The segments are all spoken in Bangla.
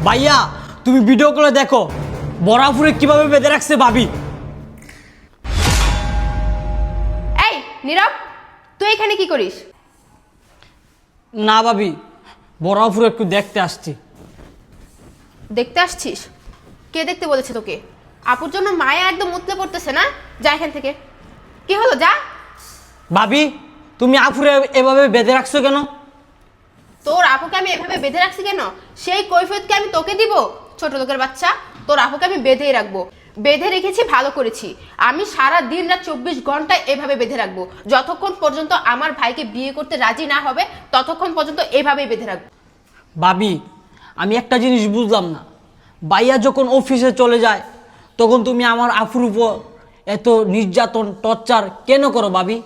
ভাইয়া তুমি ভিডিও কলে দেখো বরাফুরে কিভাবে বেঁধে রাখছে ভাবি। এই নীরব, তুই এখানে কি করিস? না ভাবি, বরাফুরে একটু দেখতে আসছি। দেখতে আসছিস? কে দেখতে বলেছে তোকে? আপুর জন্য মায়া একদম মুতলে পড়তেছে না? যা এখান থেকে। কি হলো, যা। ভাবি তুমি আফুরে এভাবে বেঁধে রাখছো কেন? তোর আপুকে আমি এভাবে বেঁধে রাখছি কেন সেই কৈফিয়তকে আমি তোকে দিব? ছোট লোকের বাচ্চা, তোর আপুকে আমি বেঁধেই রাখবো। বেঁধে রেখেছি, ভালো করেছি। আমি সারা দিন রাত 24 ঘন্টা এভাবে বেঁধে রাখবো। যতক্ষণ পর্যন্ত আমার ভাইকে বিয়ে করতে রাজি না হবে ততক্ষণ পর্যন্ত এভাবেই বেঁধে রাখবো। ভাবি আমি একটা জিনিস বুঝলাম না, ভাইয়া যখন অফিসে চলে যায় তখন তুমি আমার আফুর উপর এত নির্যাতন টর্চার কেন করো ভাবি?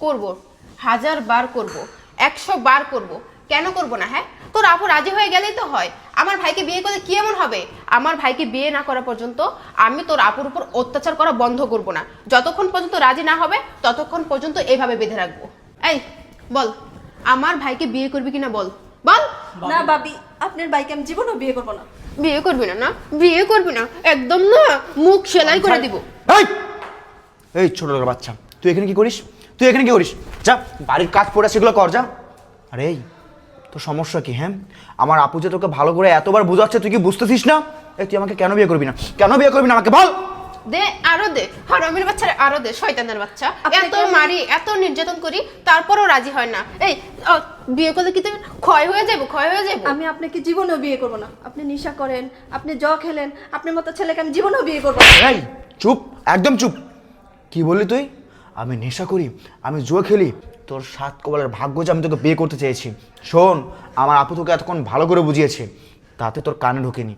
করব, 1000 বার করব, 100 বার করব। কেন করব না? হ্যাঁ, তোর আপু রাজি হয়ে গেলেই তো হয়। আমার ভাইকে বিয়ে করলে কি এমন হবে? আমার ভাইকে বিয়ে না করা পর্যন্ত আমি তোর আপুর উপর অত্যাচার করা বন্ধ করব না। যতক্ষণ পর্যন্ত রাজি না হবে ততক্ষণ পর্যন্ত এইভাবে বেঁধে রাখবো। এই বল, আমার ভাইকে বিয়ে করবি কিনা বল, বল। না ভাবি, আপনার ভাইকে আমি জীবনও বিয়ে করবো না। বিয়ে করবি না? না বিয়ে করবি না, একদম না মুখ সেলাই করে দিব। এই এই ছোট লোকের বাচ্চা, তুই এখানে কি করিস? তুই এখানে কি করিস? যা বাড়ির কাজ পড়ে সেগুলো কর, যা। আরে এই তোর সমস্যা কি? হ্যাঁ, আমার আপু যে তোকে ভালো করে এতবার বুঝাচ্ছে, তুই কি বুঝতেছিস না? এই তুই আমাকে কেন বিয়ে করবি না? কেন বিয়ে করবি না আমাকে বল। দে, আরো দে, হারামির বাচ্চারে আরো দে, শয়তানের বাচ্চা। এত মারি, এত নির্যাতন করি, তারপরও রাজি হয় না। এই বিয়ে করলে কি তুমি ক্ষয় হয়ে যাবো? ক্ষয় হয়ে যাবো? আমি আপনাকে জীবনেও বিয়ে করবো না। আপনি নেশা করেন, আপনি জ খেলেন, আপনার মতো ছেলেকে আমি জীবনেও বিয়ে করবো না। এই চুপ, একদম চুপ। কি বললি তুই? আমি নেশা করি, আমি জুয়া খেলি? তোর 7 কপালের ভাগ্য যে আমি তোকে বিয়ে করতে চেয়েছি। শোন, আমার আপু তোকে এতক্ষণ ভালো করে বুঝিয়েছে, তাতে তোর কানে ঢোকেনি।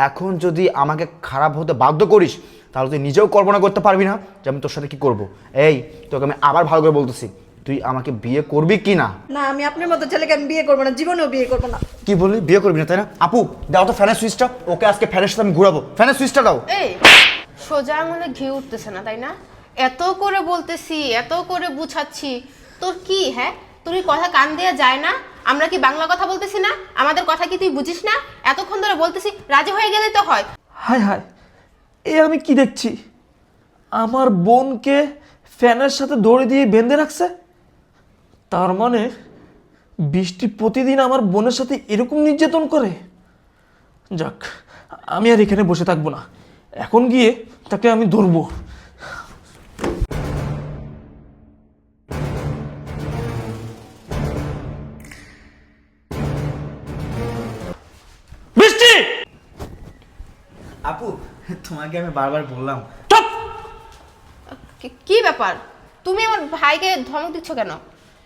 এখন যদি আমাকে খারাপ হতে বাধ্য করিস তাহলে তুই নিজেও কল্পনা করতে পারবি না যে আমি তোর সাথে কি করব। এই তোকে আমি আবার ভালো করে বলতেছি, তুই আমাকে বিয়ে করবি কি না? না, আমি আপনার মতো ছেলেকে আমি বিয়ে করবো না, জীবনেও বিয়ে করবো না। কি বললি? বিয়ে করবি না তাই না? আপু দাও তো ফ্যানের সুইচটা, ওকে আজকে ফ্যানের সাথে আমি ঘুরাবো। ফ্যানের সুইচটা দাও। এই সোজা আঙুলে ঘি উঠতেছে না, তাই না? এত করে বলতেছি, এত করে বুঝাচ্ছি, তোর কি? হ্যাঁ, তোর এই কথা কান দেয়া যায় না? আমরা কি বাংলা কথা বলতেছি না? আমাদের কথা কি তুই বুঝিস না? এতক্ষণ ধরে বলতেছি, রাজি হয়ে গেলে তো হয়। হায় হায়, এ আমি কি দেখছি? আমার বোনকে ফ্যানের সাথে দড়ি দিয়ে বেঁধে রাখছে। তার মানে বৃষ্টি প্রতিদিন আমার বোনের সাথে এরকম নির্যাতন করে। যাক, আমি আর এখানে বসে থাকবো না, এখন গিয়ে তাকে আমি ধরবো। বৃষ্টি! আপু তোমাকে আমি বারবার বললাম। চুপ! কি ব্যাপার? তুমি আমার ভাইকে ধমক দিচ্ছ কেন?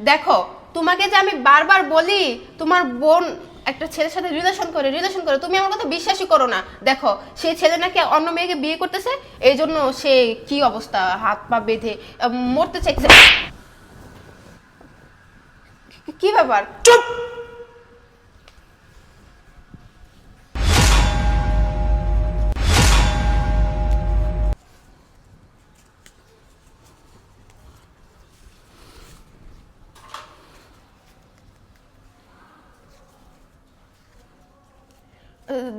দেখো, তোমাকে যে আমি বারবার বলি তোমার বোন একটা ছেলের সাথে রিলেশন করে, তুমি আমার কথা বিশ্বাসই করো না। দেখো, সেই ছেলে নাকি অন্য মেয়েকে বিয়ে করতেছে, এই জন্য সে কি অবস্থা, হাত পা বেঁধে মরতে চাইছে। কি ব্যাপার? চুপ!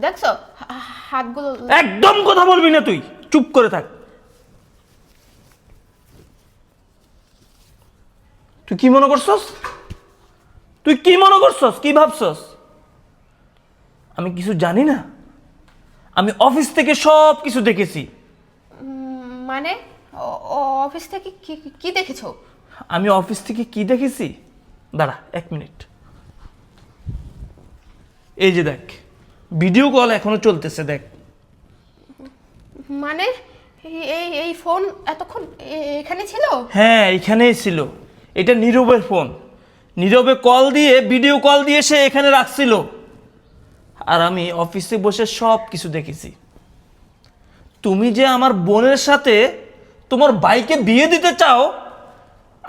দেখছো হাতগুলো? একদম কথা বলবি না তুই, চুপ করে থাক। তুই কি মনে করছস? তুই কি মনে করছস? কি ভাবছস আমি কিছু জানি না? আমি অফিস থেকে সব কিছু দেখেছি। মানে অফিস থেকে কি দেখেছো? আমি অফিস থেকে কি দেখেছি? দাঁড়া 1 মিনিট। এই যে দেখ, ভিডিও কল এখনো চলতেছে, দেখ। মানে এই এই ফোন এতক্ষণ এখানে ছিল? হ্যাঁ, এখানেই ছিল। এটা নীরবের ফোন। নীরবে কল দিয়ে, ভিডিও কল দিয়ে সে এখানে রাখছিল। আর আমি অফিসে বসে সব কিছু দেখেছি। তুমি যে আমার বোনের সাথে তোমার ভাইকে বিয়ে দিতে চাও,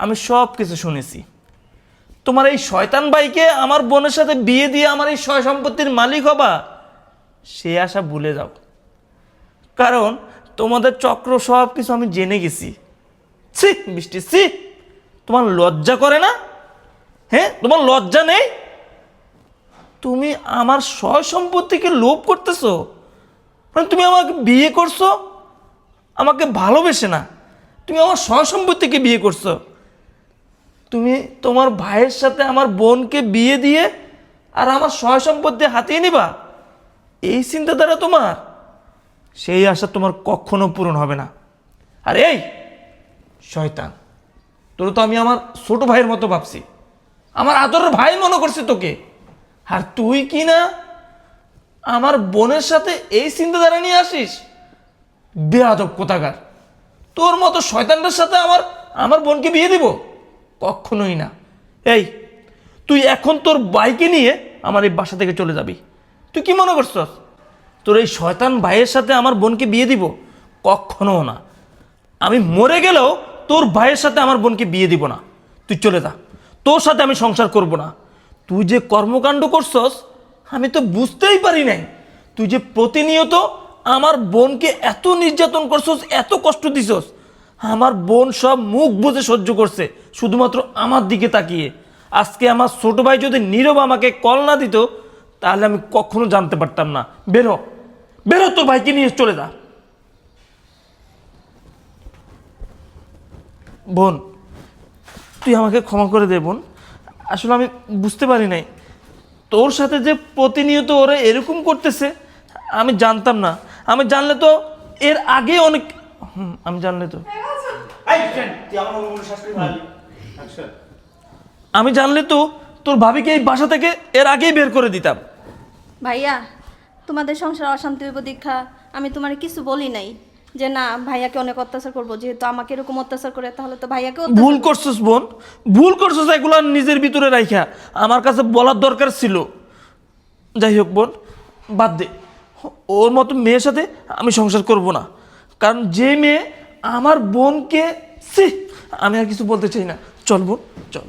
আমি সব কিছু শুনেছি। তোমার এই শয়তান ভাইকে আমার বোনের সাথে বিয়ে দিয়ে আমার এই সয় সম্পত্তির মালিক হবা, সে আশা ভুলে যাও। কারণ তোমাদের চক্র সব কিছু আমি জেনে গেছি। ছি বৃষ্টি, ছি! তোমার লজ্জা করে না? হ্যাঁ, তোমার লজ্জা নেই? তুমি আমার সয় সম্পত্তিকে লোভ করতেছো? মানে তুমি আমাকে বিয়ে করছো আমাকে ভালোবেসে না, তুমি আমার সয় সম্পত্তিকে বিয়ে করছো। তুমি তোমার ভাইয়ের সাথে আমার বোনকে বিয়ে দিয়ে আর আমার সয় সম্পত্তি হাতিয়ে নিবা, এই চিন্তাধারা তোমার? সেই আশা তোমার কখনো পূরণ হবে না। আর এই শয়তান, তোর তো আমি আমার ছোট ভাইয়ের মতো ভাবছি, আমার আদরের ভাই মনে করছি তোকে, আর তুই কি না আমার বোনের সাথে এই চিন্তাধারা নিয়ে আসিস? বেয়াদব কোথাকার, তোর মতো শয়তানটার সাথে আমার বোনকে বিয়ে দিব? কখনোই না। এই তুই এখন তোর বাইকে নিয়ে আমার এই বাসা থেকে চলে যাবি। তুই কি মনে করছস তোর এই শয়তান ভাইয়ের সাথে আমার বোনকে বিয়ে দিব? কখনো না। আমি মরে গেলেও তোর ভাইয়ের সাথে আমার বোনকে বিয়ে দিব না। তুই চলে যা, তোর সাথে আমি সংসার করব না। তুই যে কর্মকাণ্ড করছস আমি তো বুঝতেই পারি নাই। তুই যে প্রতিনিয়ত আমার বোনকে এত নির্যাতন করছস, এত কষ্ট দিছস, আমার বোন সব মুখ বুজে সহ্য করছে শুধুমাত্র আমার দিকে তাকিয়ে। আজকে আমার ছোট ভাই যদি নীরব আমাকে কল না দিত তাহলে আমি কখনো জানতে পারতাম না। বেরো বেরো, তোর ভাইকে নিয়ে চলে যা। বোন, তুই আমাকে ক্ষমা করে দে বোন, আসলে আমি বুঝতে পারি নাই তোর সাথে যে প্রতিনিয়ত ওরা এরকম করতেছে। আমি জানতাম না, আমি জানলে তো এর আগে অনেক আমি জানলে তো আমি জানলে তো তোর ভাবিকে এই বাসা থেকে এর আগেই বের করে দিতাম। ভাইয়া, তোমাদের সংসার অশান্তি হইব দীক্ষা আমি তোমার কিছু বলি নাই যে না ভাইয়াকে অনেক অত্যাচার করবো। যেহেতু আমাকে এরকম অত্যাচার করে তাহলে তো ভাইয়াকে ভুল করছিস বোন, ভুল করছিস। এগুলো নিজের ভিতরে রাইখা আমার কাছে বলার দরকার ছিল। যাই হোক বোন, বাদ দে, ওর মতো মেয়ের সাথে আমি সংসার করব না। কারণ যে মেয়ে আমার বোনকে, আমি আর কিছু বলতে চাই না। চল বোন চল।